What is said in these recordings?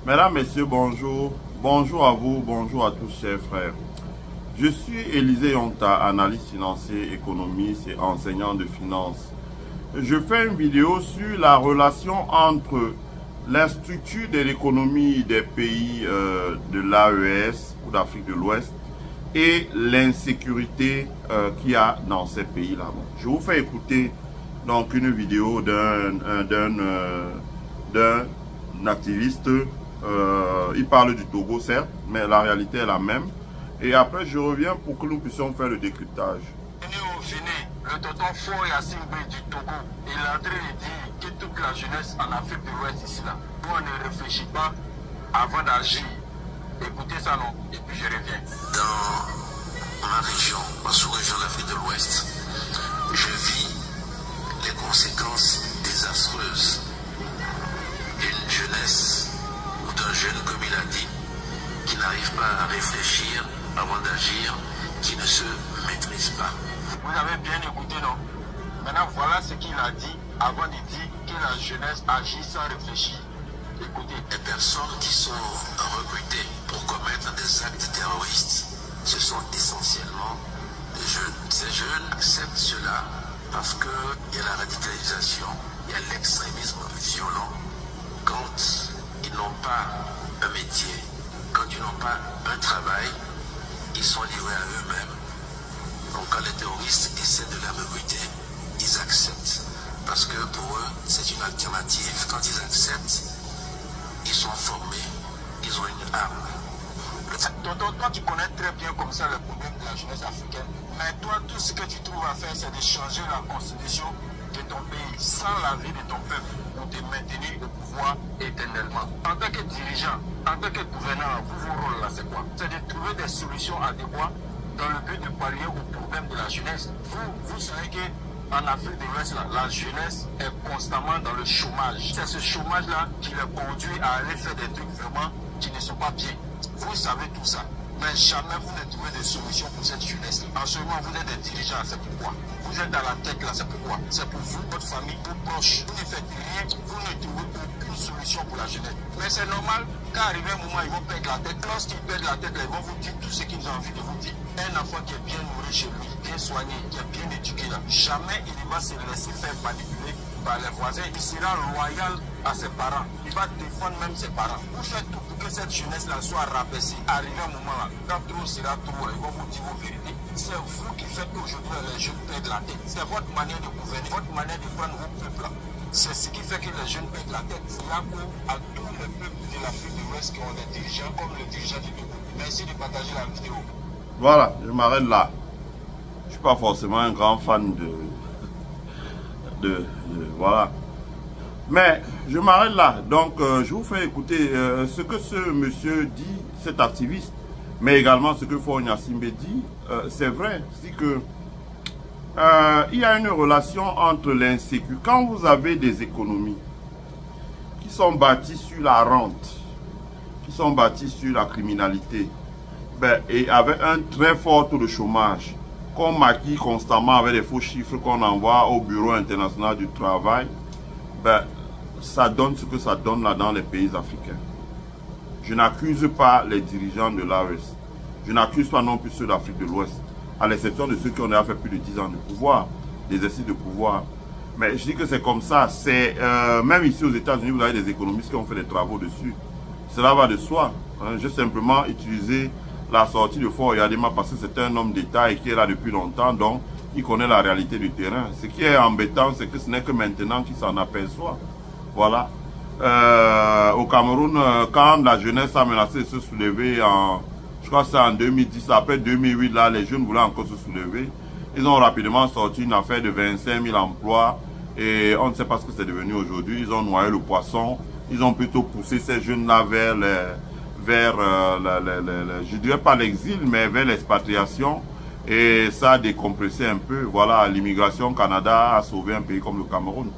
Mesdames, Messieurs, bonjour. Bonjour à vous, bonjour à tous, chers frères. Je suis Élisée Yonta, analyste financier, économiste et enseignant de finance. Je fais une vidéo sur la relation entre la structure de l'économie des pays de l'AES ou d'Afrique de l'Ouest et l'insécurité qu'il y a dans ces pays-là. Je vous fais écouter donc une vidéo d'un activiste. Il parle du Togo, certes, mais la réalité est la même. Et après, je reviens pour que nous puissions faire le décryptage. Le tonton Fort Yassimbe du Togo, il est en train de dire que toute la jeunesse en Afrique de l'Ouest ici là, nous on ne réfléchit pas avant d'agir. Écoutez ça non, et puis je reviens. Dans ma région, ma sous-région d'Afrique de l'Ouest, je vis les conséquences désastreuses d'une jeunesse ou d'un jeune, comme il a dit, qui n'arrive pas à réfléchir avant d'agir, qui ne se maîtrise pas. Vous avez bien écouté, non? Maintenant, voilà ce qu'il a dit avant de dire que la jeunesse agit sans réfléchir. Écoutez. Les personnes qui sont recrutées pour commettre des actes terroristes, ce sont essentiellement des jeunes. Ces jeunes acceptent cela parce qu'il y a la radicalisation, il y a l'extrémisme violent. Quand ils n'ont pas un métier, quand ils n'ont pas un travail, ils sont livrés à eux-mêmes. Donc quand les terroristes essaient de les recruter, ils acceptent. Parce que pour eux, c'est une alternative. Quand ils acceptent, ils sont formés, ils ont une arme. Toi, tu connais très bien comme ça le problème de la jeunesse africaine. Mais toi, tout ce que tu trouves à faire, c'est de changer la constitution de ton pays sans l'avis de ton peuple pour te maintenir au pouvoir éternellement. En tant que dirigeant, en tant que gouverneur, vos rôles là, c'est quoi? C'est de trouver des solutions adéquates dans le but de pallier au problème de la jeunesse. Vous savez qu'en Afrique de l'Ouest, la jeunesse est constamment dans le chômage. C'est ce chômage-là qui les conduit à aller faire des trucs vraiment qui ne sont pas bien. Vous savez tout ça. Mais jamais vous ne trouvez de solution pour cette jeunesse. En ce moment, vous êtes des dirigeants, c'est pourquoi. Vous êtes dans la tête là, c'est pourquoi. C'est pour vous, votre famille, vos proches. Vous ne faites rien, vous ne trouvez aucune solution pour la jeunesse. Mais c'est normal, quand arrive un moment, ils vont perdre la tête. Lorsqu'ils perdent la tête, là, ils vont vous dire tout ce qu'ils ont envie de vous dire. Un enfant qui est bien nourri chez lui, bien soigné, qui est bien éduqué là, jamais il ne va se laisser faire manipuler par les voisins. Il sera loyal à ses parents. Il va défendre même ses parents. Vous faites tout pour que cette jeunesse-là soit rabaissée. Arrivé un moment là, quand trop sera trop, ils vont vous dire vos vérités. C'est vous qui faites qu'aujourd'hui les jeunes perdent la tête. C'est votre manière de gouverner, votre manière de prendre vos peuples là. C'est ce qui fait que les jeunes perdent la tête. C'est là à tous les peuples de l'Afrique de l'Ouest qui ont des dirigeants comme le dirigeant du Togo. Merci de partager la vidéo. Voilà, je m'arrête là. Je ne suis pas forcément un grand fan voilà. Mais je m'arrête là. Donc, je vous fais écouter ce que ce monsieur dit, cet activiste, mais également ce que Fort Yassimbe dit. C'est vrai. C'est que il y a une relation entre l'insécurité. Quand vous avez des économies qui sont bâties sur la rente, qui sont bâties sur la criminalité, et avec un très fort taux de chômage, qu'on maquille constamment avec des faux chiffres qu'on envoie au Bureau international du travail, ça donne ce que ça donne là dans les pays africains. Je n'accuse pas les dirigeants de l'AES. Je n'accuse pas non plus ceux d'Afrique de l'Ouest, à l'exception de ceux qui ont déjà fait plus de 10 ans de pouvoir, d'exercice de pouvoir. Mais je dis que c'est comme ça. Même ici aux États-Unis, vous avez des économistes qui ont fait des travaux dessus. Cela va de soi. Hein. J'ai simplement utilisé la sortie de Fort Yadema parce que c'est un homme d'État et qui est là depuis longtemps, donc il connaît la réalité du terrain. Ce qui est embêtant, c'est que ce n'est que maintenant qu'il s'en aperçoit. Voilà. Au Cameroun, quand la jeunesse a menacé de se soulever je crois que c'est en 2010, après 2008, là, les jeunes voulaient encore se soulever. Ils ont rapidement sorti une affaire de 25 000 emplois et on ne sait pas ce que c'est devenu aujourd'hui. Ils ont noyé le poisson. Ils ont plutôt poussé ces jeunes-là vers je dirais pas l'exil, mais vers l'expatriation. Et ça a décompressé un peu. Voilà, l'immigration Canada a sauvé un pays comme le Cameroun.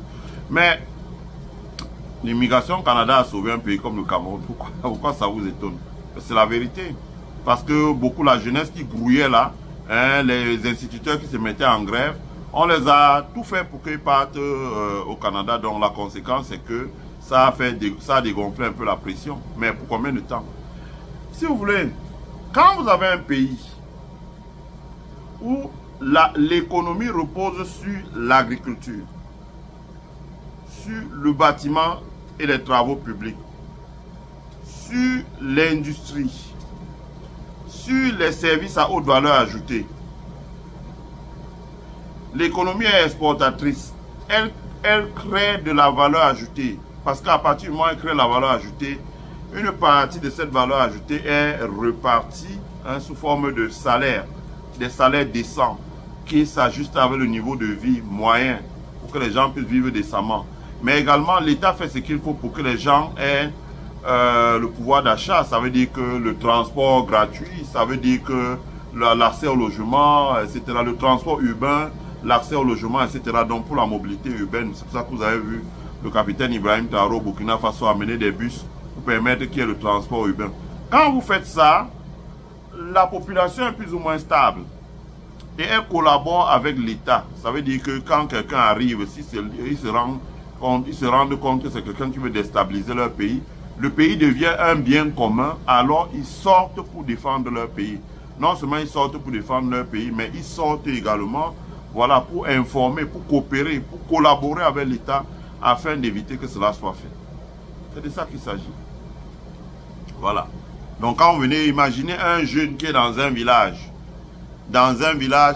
Mais l'immigration Canada a sauvé un pays comme le Cameroun. Pourquoi ça vous étonne? C'est la vérité. Parce que beaucoup la jeunesse qui grouillait là, hein, les instituteurs qui se mettaient en grève, on les a tout fait pour qu'ils partent au Canada. Donc la conséquence c'est que ça a dégonflé un peu la pression. Mais pour combien de temps? Si vous voulez, quand vous avez un pays où l'économie repose sur l'agriculture, sur le bâtiment et les travaux publics, sur l'industrie, sur les services à haute valeur ajoutée, l'économie est exportatrice. Elle crée de la valeur ajoutée. Parce qu'à partir du moment où elle crée la valeur ajoutée, une partie de cette valeur ajoutée est repartie sous forme de salaire, des salaires décents, qui s'ajustent avec le niveau de vie moyen pour que les gens puissent vivre décemment. Mais également, l'État fait ce qu'il faut pour que les gens aient le pouvoir d'achat. Ça veut dire que le transport gratuit, ça veut dire que l'accès au logement, etc. Le transport urbain, l'accès au logement, etc. Donc pour la mobilité urbaine, c'est pour ça que vous avez vu le capitaine Ibrahim Traoré au Burkina Faso amener des bus pour permettre qu'il y ait le transport urbain. Quand vous faites ça, la population est plus ou moins stable. Et elle collabore avec l'État. Ça veut dire que quand quelqu'un arrive, si ils se rendent compte que c'est quelqu'un qui veut déstabiliser leur pays, le pays devient un bien commun, alors ils sortent pour défendre leur pays. Non seulement ils sortent pour défendre leur pays, mais ils sortent également, voilà, pour informer, pour coopérer, pour collaborer avec l'État afin d'éviter que cela soit fait. C'est de ça qu'il s'agit. Voilà. Donc quand vous venez imaginer un jeune qui est dans un village,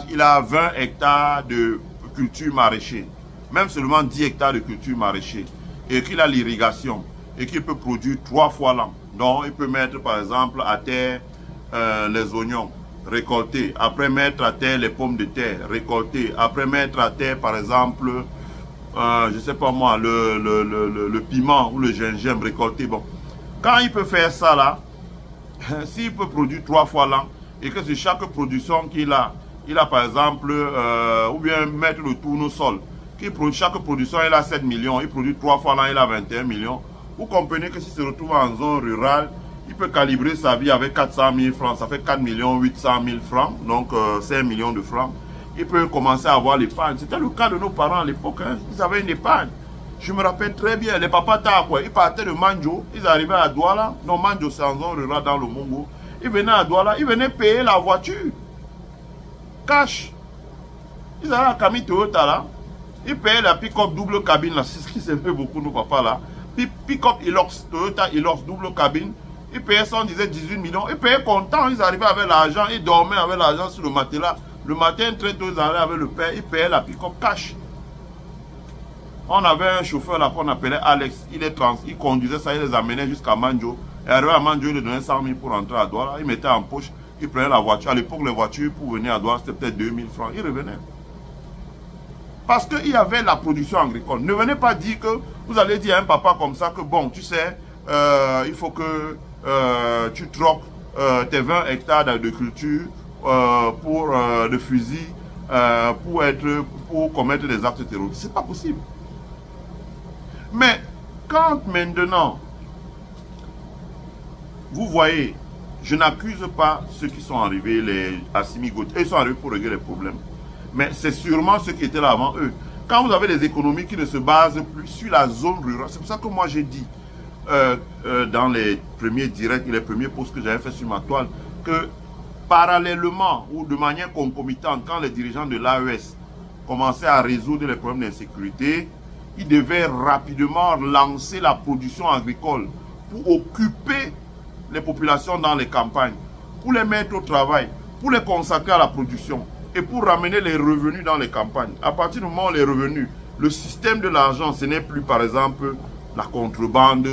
il a 20 hectares de culture maraîchère, même seulement 10 hectares de culture maraîchère, et qu'il a l'irrigation, et qu'il peut produire 3 fois l'an. Donc il peut mettre par exemple à terre les oignons, récolter, après mettre à terre les pommes de terre, récolter, après mettre à terre par exemple, je sais pas moi, le piment ou le gingembre, récolter. Bon, quand il peut faire ça là, s'il peut produire 3 fois l'an, et que sur chaque production qu'il a, il a par exemple, ou bien mettre le tournesol, chaque production il a 7 millions, il produit 3 fois l'an, il a 21 millions. Vous comprenez que s'il se retrouve en zone rurale, il peut calibrer sa vie avec 400 000 francs, ça fait 4 800 000 francs, donc 5 millions de francs. Il peut commencer à avoir l'épargne. C'était le cas de nos parents à l'époque, hein. Ils avaient une épargne. Je me rappelle très bien, les papas quoi, ils partaient de Manjo, ils arrivaient à Douala, non Manjo c'est en zone rurale dans le Mongo. Ils venaient à Douala, ils venaient payer la voiture. Cash. Ils allaient à Camille Toyota là. Ils payaient la pick-up double cabine là. C'est ce qui s'est fait beaucoup nos papas là. Pick-up Hilux, Toyota Hilux double cabine. Ils payaient ça, on disait 18 millions. Ils payaient content. Ils arrivaient avec l'argent. Ils dormaient avec l'argent sur le matelas. Le matin, très tôt, ils allaient avec le père. Ils payaient la pick-up cash. On avait un chauffeur là qu'on appelait Alex. Il conduisait ça, il les amenait jusqu'à Manjo. Et arrivé à Manjo, il lui donnait 100 000 pour rentrer à Douala. Il mettait en poche, il prenait la voiture. À l'époque, les voitures pour venir à Douala, c'était peut-être 2000 francs. Il revenait. Parce qu'il y avait la production agricole. Ne venez pas dire que vous allez dire à un papa comme ça que bon, tu sais, il faut que tu troques tes 20 hectares de culture pour le fusil, pour commettre des actes terroristes. C'est pas possible. Mais quand maintenant, vous voyez, je n'accuse pas ceux qui sont arrivés, les Assimi Goïta, ils sont arrivés pour régler les problèmes. Mais c'est sûrement ceux qui étaient là avant eux. Quand vous avez des économies qui ne se basent plus sur la zone rurale, c'est pour ça que moi j'ai dit dans les premiers directs et les premiers posts que j'avais fait sur ma toile, que parallèlement ou de manière concomitante, quand les dirigeants de l'AES commençaient à résoudre les problèmes d'insécurité, ils devaient rapidement lancer la production agricole pour occuper les populations dans les campagnes, pour les mettre au travail, pour les consacrer à la production et pour ramener les revenus dans les campagnes. À partir du moment où les revenus, le système de l'argent, ce n'est plus par exemple la contrebande,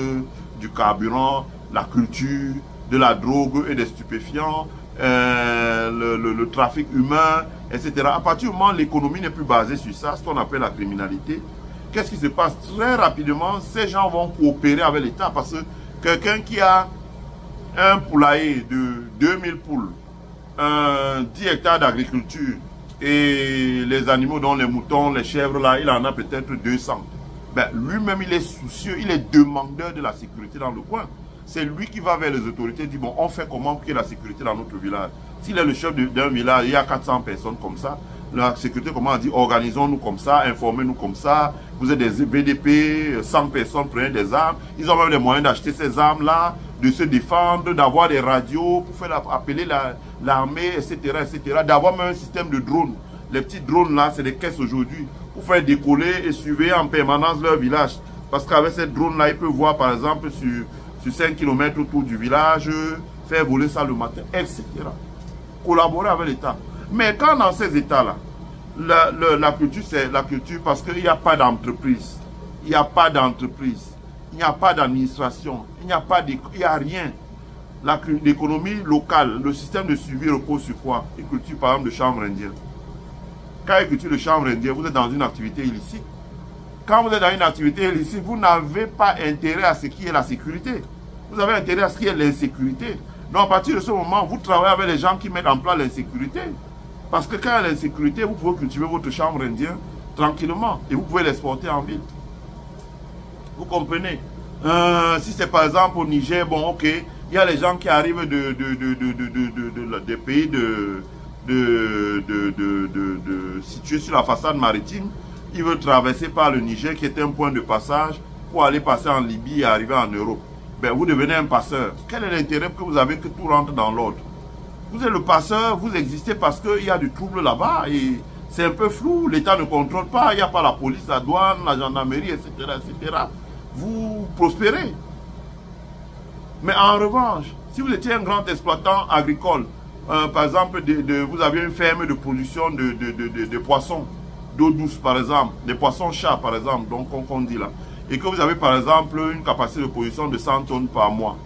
du carburant, la culture, de la drogue et des stupéfiants, le trafic humain, etc. À partir du moment où l'économie n'est plus basée sur ça, ce qu'on appelle la criminalité, qu'est-ce qui se passe? Très rapidement, ces gens vont coopérer avec l'État parce que quelqu'un qui a un poulailler de 2000 poules, 10 hectares d'agriculture et les animaux dont les moutons, les chèvres là, il en a peut-être 200. Ben, lui-même il est soucieux, il est demandeur de la sécurité dans le coin. C'est lui qui va vers les autorités et dit bon, on fait comment pour qu'il y ait la sécurité dans notre village. S'il est le chef d'un village, il y a 400 personnes comme ça. La sécurité, comment on dit, organisons-nous comme ça, informez-nous comme ça. vous êtes des VDP, 100 personnes prenaient des armes. Ils ont même les moyens d'acheter ces armes-là, de se défendre, d'avoir des radios pour faire appeler l'armée, etc., etc. D'avoir même un système de drones. Les petits drones là, c'est des caisses aujourd'hui pour faire décoller et surveiller en permanence leur village. Parce qu'avec ces drones là, ils peuvent voir par exemple sur 5 km autour du village, faire voler ça le matin, etc. Collaborer avec l'État. Mais quand dans ces États-là, la culture, c'est la culture parce qu'il n'y a pas d'entreprise. Il n'y a pas d'entreprise. Il n'y a pas d'administration. Il n'y a rien. L'économie locale, le système de suivi repose sur quoi? Ils cultivent par exemple le chanvre indien. Quand ils cultivent le chanvre indien, vous êtes dans une activité illicite. Quand vous êtes dans une activité illicite, vous n'avez pas intérêt à ce qui est la sécurité. Vous avez intérêt à ce qui est l'insécurité. Donc à partir de ce moment, vous travaillez avec les gens qui mettent en place l'insécurité. Parce que quand il y a l'insécurité, vous pouvez cultiver votre chanvre indien tranquillement et vous pouvez l'exporter en ville. Vous comprenez? Si c'est par exemple au Niger, bon ok, il y a les gens qui arrivent des pays situés sur la façade maritime. Ils veulent traverser par le Niger qui est un point de passage pour aller passer en Libye et arriver en Europe. Ben, vous devenez un passeur. Quel est l'intérêt que vous avez que tout rentre dans l'ordre? Vous êtes le passeur, vous existez parce qu'il y a du trouble là-bas et c'est un peu flou. L'État ne contrôle pas, il n'y a pas la police, la douane, la gendarmerie, etc., etc. Vous prospérez. Mais en revanche, si vous étiez un grand exploitant agricole, par exemple, vous avez une ferme de production de poissons, d'eau douce par exemple, des poissons-chats par exemple, donc on dit là, et que vous avez par exemple une capacité de production de 100 tonnes par mois,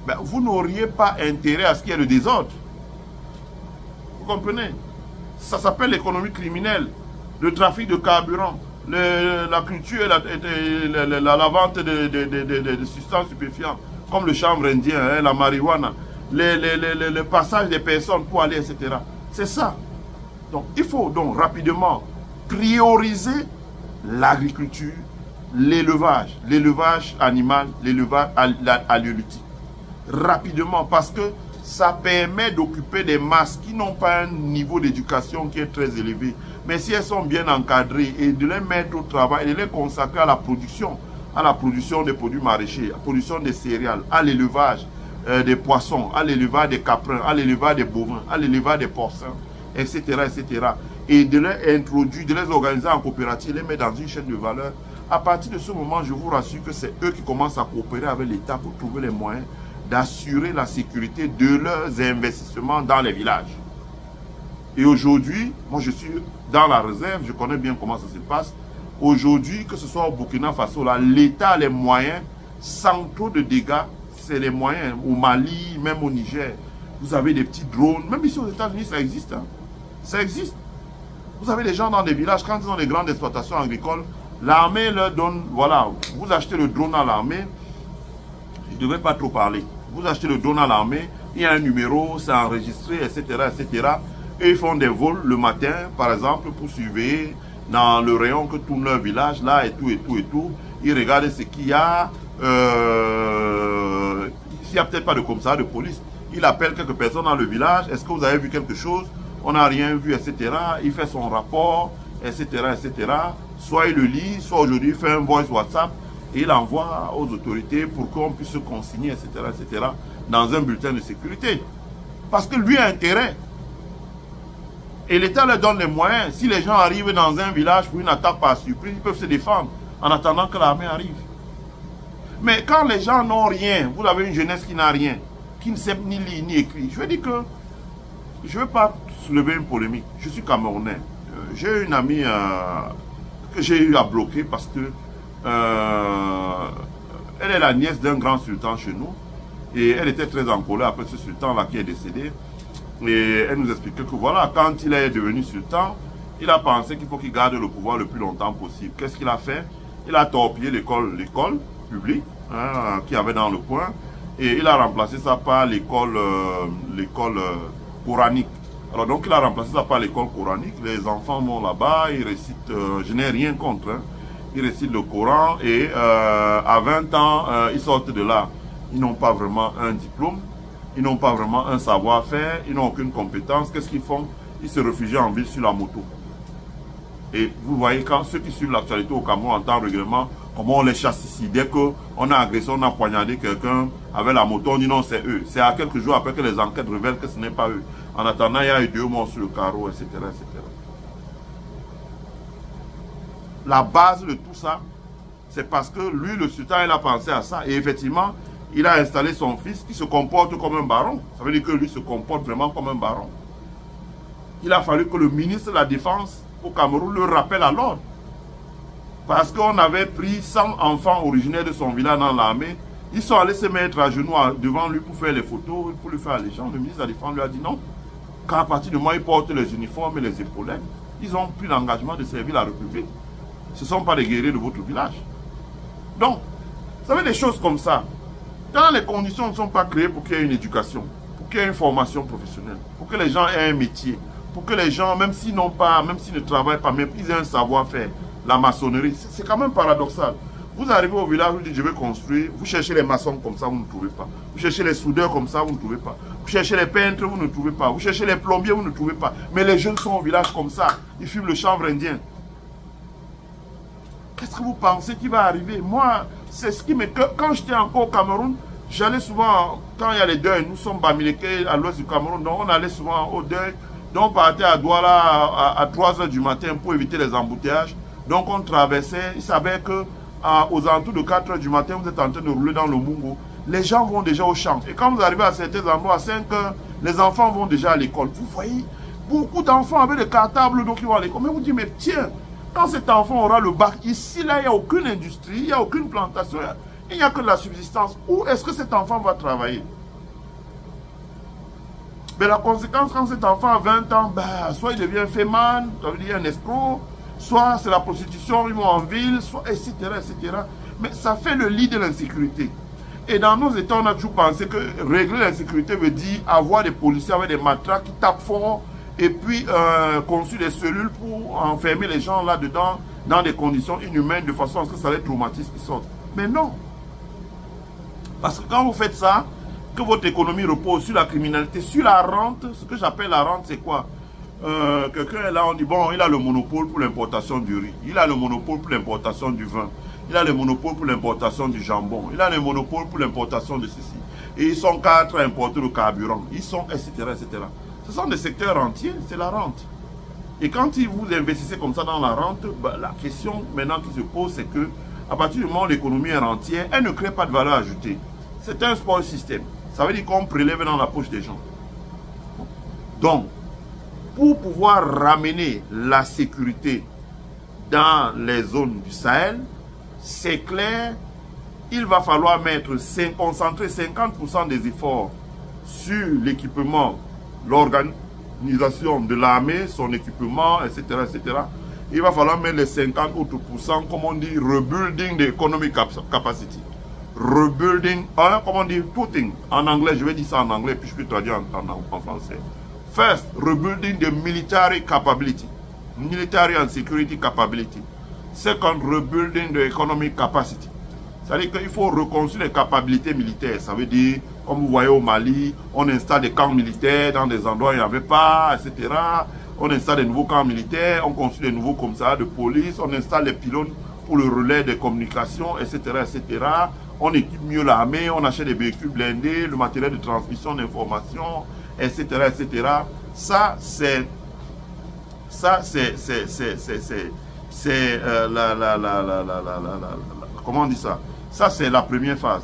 ben, vous n'auriez pas intérêt à ce qu'il y ait le désordre. Vous comprenez? Ça s'appelle l'économie criminelle, le trafic de carburant, la culture et la vente de substances stupéfiantes, comme le chanvre indien, hein, la marijuana, le passage des personnes pour aller, etc. C'est ça. Donc il faut donc rapidement prioriser l'agriculture, l'élevage animal, l'élevage halieutique. Rapidement, parce que ça permet d'occuper des masses qui n'ont pas un niveau d'éducation qui est très élevé. Mais si elles sont bien encadrées et de les mettre au travail, et de les consacrer à la production des produits maraîchers, à la production des céréales, à l'élevage des poissons, à l'élevage des caprins, à l'élevage des bovins, à l'élevage des porcins, etc., etc. Et de les introduire, de les organiser en coopérative, les mettre dans une chaîne de valeur. À partir de ce moment, je vous rassure que c'est eux qui commencent à coopérer avec l'État pour trouver les moyens d'assurer la sécurité de leurs investissements dans les villages. Et aujourd'hui, moi je suis dans la réserve, je connais bien comment ça se passe. Aujourd'hui, que ce soit au Burkina Faso, l'État a les moyens, sans trop de dégâts, c'est les moyens. Au Mali, même au Niger, vous avez des petits drones. Même ici aux États-Unis, ça existe. Hein. Ça existe. Vous avez des gens dans des villages, quand ils ont des grandes exploitations agricoles, l'armée leur donne, voilà, vous achetez le drone à l'armée, je ne devrais pas trop parler. Vous achetez le drone à l'armée, il y a un numéro, c'est enregistré, etc., etc. Et ils font des vols le matin, par exemple, pour surveiller dans le rayon que tourne leur village, là, et tout, et tout, et tout. Ils regardent ce qu'il y a. S'il n'y a peut-être pas de commissariat de police, il appelle quelques personnes dans le village. Est-ce que vous avez vu quelque chose? On n'a rien vu, etc. Il fait son rapport, etc., etc. Soit il le lit, soit aujourd'hui il fait un voice WhatsApp et il envoie aux autorités pour qu'on puisse se consigner, etc., etc., dans un bulletin de sécurité. Parce que lui a intérêt. Et l'État leur donne les moyens. Si les gens arrivent dans un village pour une attaque par surprise, ils peuvent se défendre en attendant que l'armée arrive. Mais quand les gens n'ont rien, vous avez une jeunesse qui n'a rien, qui ne sait ni lire ni écrire, je veux dire que je ne veux pas soulever une polémique. Je suis Camerounais. J'ai une amie que j'ai eu à bloquer parce que elle est la nièce d'un grand sultan chez nous. Et elle était très en colère après ce sultan-là qui est décédé. Et elle nous expliquait que voilà, quand il est devenu sultan, il a pensé qu'il faut qu'il garde le pouvoir le plus longtemps possible. Qu'est-ce qu'il a fait? Il a torpillé l'école publique qu'il y avait dans le coin. Et il a remplacé ça par l'école coranique. Alors donc il a remplacé ça par l'école coranique. Les enfants vont là-bas, ils récitent, je n'ai rien contre, hein. Ils récitent le Coran et à 20 ans, ils sortent de là. Ils n'ont pas vraiment un diplôme, ils n'ont pas vraiment un savoir-faire, ils n'ont aucune compétence. Qu'est-ce qu'ils font? Ils se réfugient en ville sur la moto. Et vous voyez, quand ceux qui suivent l'actualité au Cameroun en temps régulièrement, comment on les chasse ici. Dès qu'on a agressé, on a poignardé quelqu'un avec la moto, on dit non, c'est eux. C'est à quelques jours après que les enquêtes révèlent que ce n'est pas eux. En attendant, il y a eu 2 morts sur le carreau, etc., etc. La base de tout ça, c'est parce que lui, le sultan, il a pensé à ça. Et effectivement, il a installé son fils qui se comporte comme un baron. Ça veut dire que lui se comporte vraiment comme un baron. Il a fallu que le ministre de la Défense au Cameroun le rappelle à l'ordre. Parce qu'on avait pris 100 enfants originaires de son village dans l'armée. Ils sont allés se mettre à genoux devant lui pour faire les photos, pour lui faire allégeance. Le ministre de la Défense lui a dit non. Quand à partir du moment où ils portent les uniformes et les épaulettes, ils ont pris l'engagement de servir la République. Ce ne sont pas des guerriers de votre village. Donc, vous savez, des choses comme ça. Quand les conditions ne sont pas créées pour qu'il y ait une éducation, pour qu'il y ait une formation professionnelle, pour que les gens aient un métier, pour que les gens, même s'ils n'ont pas, même s'ils ne travaillent pas, même ils aient un savoir-faire, la maçonnerie, c'est quand même paradoxal. Vous arrivez au village, vous dites je vais construire, vous cherchez les maçons comme ça, vous ne trouvez pas. Vous cherchez les soudeurs comme ça, vous ne trouvez pas. Vous cherchez les peintres, vous ne trouvez pas. Vous cherchez les plombiers, vous ne trouvez pas. Mais les jeunes sont au village comme ça, ils fument le chanvre indien. Qu'est-ce que vous pensez qui va arriver? Moi, c'est ce qui me... Quand j'étais encore au Cameroun, j'allais souvent, quand il y a les deuils, nous sommes Bamileke à l'ouest du Cameroun, donc on allait souvent au deuil. Donc on partait à Douala à 3 h du matin pour éviter les embouteillages. Donc on traversait, il savait que aux alentours de 4 h du matin, vous êtes en train de rouler dans le Mungo. Les gens vont déjà au champ. Et quand vous arrivez à certains endroits, à 5 h, les enfants vont déjà à l'école. Vous voyez, beaucoup d'enfants avec des cartables, donc ils vont à l'école. Mais vous dites, mais tiens, quand cet enfant aura le bac, ici, là, il n'y a aucune industrie, il n'y a aucune plantation, il n'y a que de la subsistance. Où est-ce que cet enfant va travailler? Mais la conséquence, quand cet enfant a 20 ans, ben, soit il devient féman, ça veut dire un escroc, soit c'est la prostitution, ils vont en ville, soit etc., etc. Mais ça fait le lit de l'insécurité. Et dans nos États, on a toujours pensé que régler l'insécurité veut dire avoir des policiers avec des matraques qui tapent fort et puis construire des cellules pour enfermer les gens là-dedans dans des conditions inhumaines de façon à ce que ça les traumatise qu'ils sortent. Mais non. Parce que quand vous faites ça, que votre économie repose sur la criminalité, sur la rente, ce que j'appelle la rente, c'est quoi? Quelqu'un est là, on dit, bon, il a le monopole pour l'importation du riz, il a le monopole pour l'importation du vin, il a le monopole pour l'importation du jambon, il a le monopole pour l'importation de ceci. Et ils sont 4 à importer le carburant, ils sont, etc., etc. Ce sont des secteurs entiers, c'est la rente. Et quand vous investissez comme ça dans la rente, bah, la question maintenant qui se pose, c'est que à partir du moment où l'économie est rentière, elle ne crée pas de valeur ajoutée. C'est un spoil système. Ça veut dire qu'on prélève dans la poche des gens. Donc, pour pouvoir ramener la sécurité dans les zones du Sahel, c'est clair, il va falloir concentrer 50% des efforts sur l'équipement, l'organisation de l'armée, son équipement, etc., etc. Il va falloir mettre les 50 autres pourcents, comme on dit, rebuilding the economic capacity. Rebuilding, comment on dit, putting, en anglais, je vais dire ça en anglais, puis je peux traduire en français. First, rebuilding the military capability. Military and security capability. Second, rebuilding the economic capacity. C'est-à-dire qu'il faut reconstruire les capacités militaires. Ça veut dire, comme vous voyez au Mali, on installe des camps militaires dans des endroits où il n'y avait pas, etc. On installe des nouveaux camps militaires, on construit des nouveaux commissariats de police, on installe des pylônes pour le relais des communications, etc., etc. On équipe mieux l'armée, on achète des véhicules blindés, le matériel de transmission d'informations, etc., etc. Ça, c'est comment on dit ça? Ça, c'est la première phase.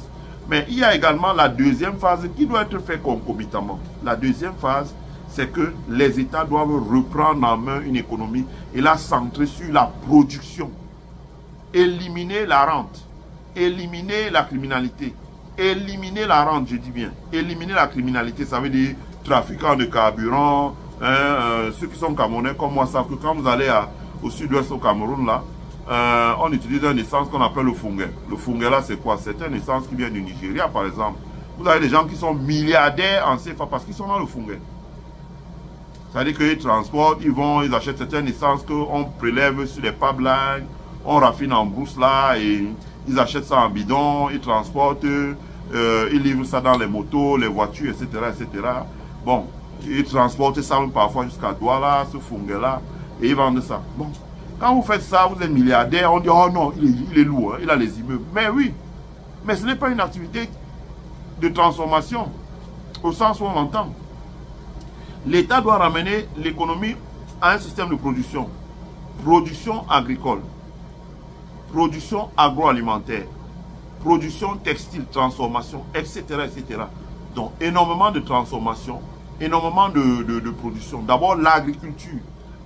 Mais il y a également la deuxième phase qui doit être faite concomitamment. La deuxième phase, c'est que les États doivent reprendre en main une économie et la centrer sur la production. Éliminer la rente, éliminer la criminalité, éliminer la rente, je dis bien, éliminer la criminalité, ça veut dire trafiquants de carburant, ceux qui sont camerounais comme moi savent que quand vous allez au sud-ouest au Cameroun, là, on utilise une essence qu'on appelle le fungue. Le fungue là, c'est quoi? C'est une essence qui vient du Nigeria, par exemple. Vous avez des gens qui sont milliardaires en CFA parce qu'ils sont dans le fungue. C'est-à-dire qu'ils transportent, ils achètent certaines essences qu'on prélève sur les pipelines, on raffine en brousse là, et ils achètent ça en bidon, ils transportent, ils livrent ça dans les motos, les voitures, etc., etc. Bon, ils transportent ça même parfois jusqu'à Douala, ce fungue là, et ils vendent ça. Bon. Quand vous faites ça, vous êtes milliardaire, on dit, oh non, il est lourd, hein, il a les immeubles. Mais oui, mais ce n'est pas une activité de transformation, au sens où on entend. L'État doit ramener l'économie à un système de production. Production agricole, production agroalimentaire, production textile, transformation, etc., etc. Donc, énormément de transformation, énormément de production. D'abord, l'agriculture.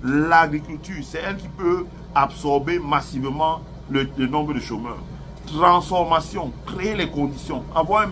L'agriculture, c'est elle qui peut absorber massivement le nombre de chômeurs. Transformation, créer les conditions, avoir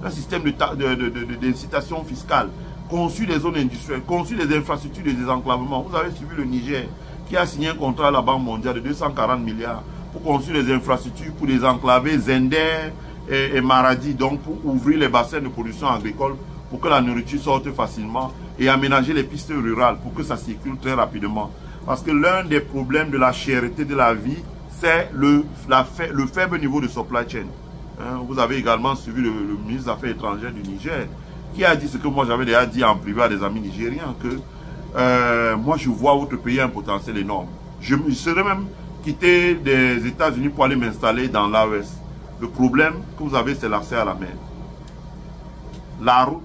un système d'incitation fiscale, conçu des zones industrielles, conçu des infrastructures de désenclavement. Vous avez suivi le Niger qui a signé un contrat à la Banque mondiale de 240 milliards pour construire des infrastructures pour désenclaver Zender et Maradi, donc pour ouvrir les bassins de production agricole pour que la nourriture sorte facilement et aménager les pistes rurales pour que ça circule très rapidement. Parce que l'un des problèmes de la cherté de la vie, c'est le faible niveau de supply chain. Hein, vous avez également suivi le ministre des Affaires étrangères du Niger qui a dit ce que moi j'avais déjà dit en privé à des amis nigériens, que moi je vois votre pays un potentiel énorme. Je serais même quitté des États-Unis pour aller m'installer dans l'AES. Le problème que vous avez, c'est l'accès à la mer. La route,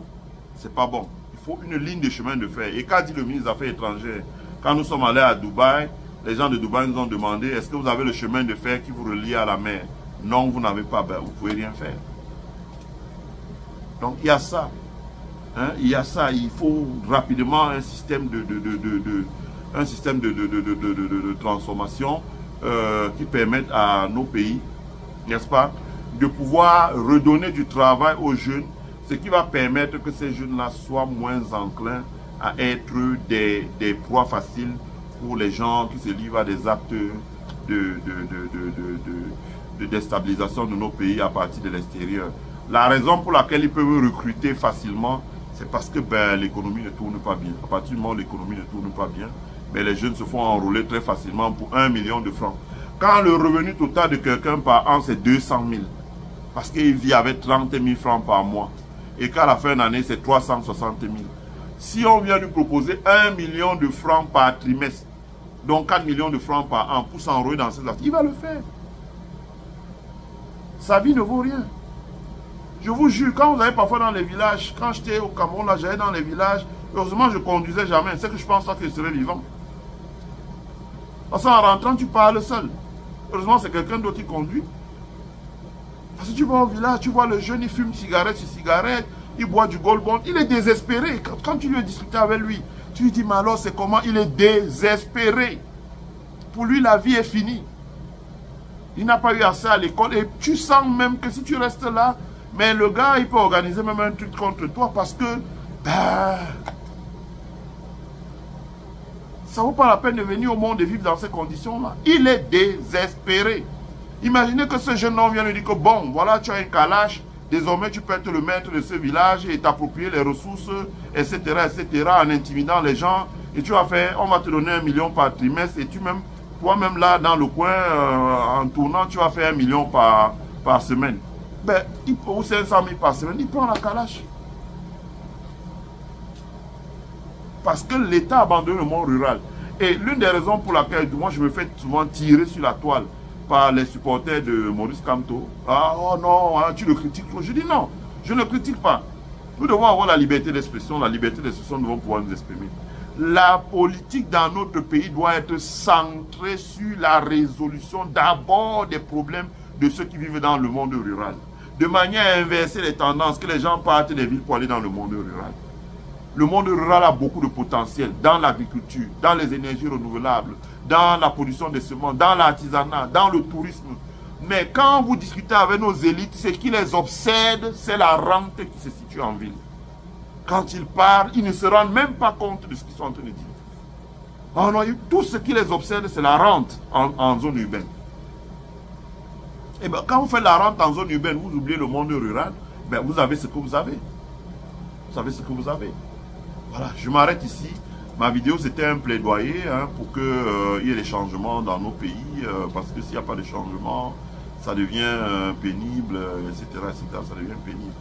c'est pas bon. Il faut une ligne de chemin de fer. Et qu'a dit le ministre des Affaires étrangères? Quand nous sommes allés à Dubaï, les gens de Dubaï nous ont demandé, est-ce que vous avez le chemin de fer qui vous relie à la mer? Non, vous n'avez pas. Ben, vous ne pouvez rien faire. Donc, il y a ça. Hein, il y a ça. Il faut rapidement un système de transformation qui permette à nos pays, n'est-ce pas, de pouvoir redonner du travail aux jeunes, ce qui va permettre que ces jeunes-là soient moins enclins à être des proies faciles pour les gens qui se livrent à des actes de déstabilisation de nos pays à partir de l'extérieur. La raison pour laquelle ils peuvent recruter facilement, c'est parce que l'économie ne tourne pas bien. À partir du moment où l'économie ne tourne pas bien, les jeunes se font enrôler très facilement pour 1 million de francs. Quand le revenu total de quelqu'un par an, c'est 200 000, parce qu'il vit avec 30 000 francs par mois, et qu'à la fin d'année, c'est 360 000. Si on vient lui proposer 1 million de francs par trimestre, donc 4 millions de francs par an pour s'enrôler dans cette activité, il va le faire. Sa vie ne vaut rien. Je vous jure, quand vous allez parfois dans les villages, quand j'étais au Cameroun, là, j'allais dans les villages, heureusement je ne conduisais jamais, c'est que je pense pas que je serais vivant. Parce qu'en rentrant, tu parles seul. Heureusement, c'est quelqu'un d'autre qui conduit. Parce que tu vas au village, tu vois le jeune, il fume cigarette sur cigarette, il boit du Gold Bond, il est désespéré. Quand tu lui discuter avec lui, tu lui dis, mais alors c'est comment? Il est désespéré. Pour lui, la vie est finie. Il n'a pas eu accès à l'école et tu sens même que si tu restes là, mais le gars, il peut organiser même un truc contre toi parce que ça ne vaut pas la peine de venir au monde et vivre dans ces conditions-là. Il est désespéré. Imaginez que ce jeune homme vient lui dire que bon, voilà, tu as un calache, désormais tu peux être le maître de ce village et t'approprier les ressources, etc., etc., en intimidant les gens. Et tu vas faire, on va te donner 1 million par trimestre et toi-même là, dans le coin, en tournant, tu vas faire 1 million par semaine. Ou 500 000 par semaine, il prend la calache. Parce que l'État abandonne le monde rural. Et l'une des raisons pour laquelle moi je me fais souvent tirer sur la toile par les supporters de Maurice Kamto. Ah oh non, tu le critiques trop. Je dis non, je ne critique pas. Nous devons avoir la liberté d'expression. La liberté d'expression, nous devons pouvoir nous exprimer. La politique dans notre pays doit être centrée sur la résolution d'abord des problèmes de ceux qui vivent dans le monde rural. De manière à inverser les tendances, que les gens partent des villes pour aller dans le monde rural. Le monde rural a beaucoup de potentiel dans l'agriculture, dans les énergies renouvelables, dans la production des semences, dans l'artisanat, dans le tourisme. Mais quand vous discutez avec nos élites, ce qui les obsède, c'est la rente qui se situe en ville. Quand ils parlent, ils ne se rendent même pas compte de ce qu'ils sont en train de dire. Oh non, tout ce qui les obsède, c'est la rente en zone urbaine. Et bien, quand vous faites la rente en zone urbaine, vous oubliez le monde rural, ben, vous avez ce que vous avez. Vous savez ce que vous avez. Voilà, je m'arrête ici. Ma vidéo, c'était un plaidoyer pour qu'il y ait des changements dans nos pays, parce que s'il n'y a pas de changement, ça devient pénible, etc., etc., ça devient pénible.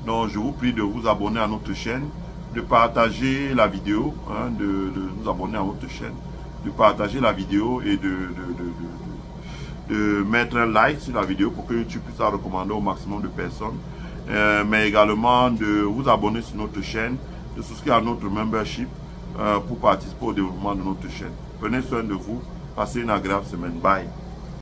Donc, je vous prie de vous abonner à notre chaîne, de partager la vidéo, de nous abonner à notre chaîne, de partager la vidéo et de mettre un like sur la vidéo pour que YouTube puisse la recommander au maximum de personnes. Mais également de vous abonner sur notre chaîne, de souscrire à notre membership pour participer au développement de notre chaîne. Prenez soin de vous, passez une agréable semaine. Bye.